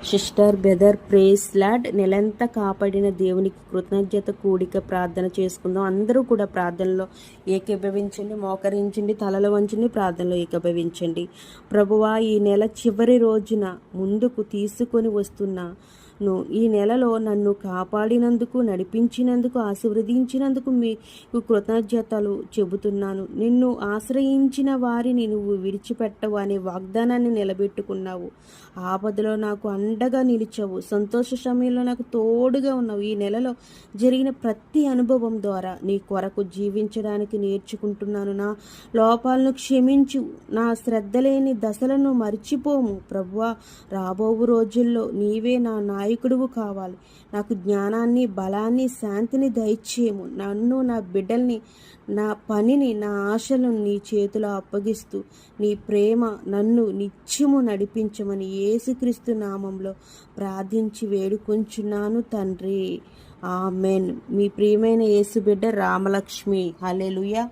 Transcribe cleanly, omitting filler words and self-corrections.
Sister brother praise lord. నెలంతా కాపాడిన దేవునికి కృతజ్ఞత కూడిక ప్రార్థన చేసుకుందాం. అందరూ కూడా ప్రార్థనలో ఏకీభవించండి, మోకరించండి, తలలు వంచండి, ప్రార్థనలో ఏకీభవించండి. ప్రభువా, ఈ నెల చివరి రోజున ముందుకు తీసుకొని వస్తున్నా ఈ నెలలో నన్ను కాపాడినందుకు, నడిపించినందుకు, ఆశీర్వదించినందుకు మీకు కృతజ్ఞతలు చెబుతున్నాను. నిన్ను ఆశ్రయించిన వారిని నువ్వు విడిచిపెట్టవు అనే వాగ్దానాన్ని నిలబెట్టుకున్నావు. ఆపదలో నాకు అండగా నిలిచావు, సంతోష సమయంలో నాకు తోడుగా ఉన్నావు. ఈ నెలలో జరిగిన ప్రతి అనుభవం ద్వారా నీ కొరకు జీవించడానికి నేర్చుకుంటున్నాను. నా లోపాలను క్షమించు, నా శ్రద్ధ లేని దశలను మర్చిపోము. ప్రభువా, రాబో రోజుల్లో నీవే నా నాయకుడువు కావాలి. నాకు జ్ఞానాన్ని, బలాన్ని, శాంతిని దయచేయము. నన్ను, నా బిడ్డల్ని, నా పనిని, నా ఆశలను నీ చేతిలో అప్పగిస్తూ నీ ప్రేమ నన్ను నిత్యము నడిపించమని యేసుక్రీస్తు నామంలో ప్రార్థించి వేడుకొంచున్నాను తండ్రి. ఆమెన్. మీ ప్రియమైన యేసు బిడ్డ రామలక్ష్మి. హల్లెలూయా.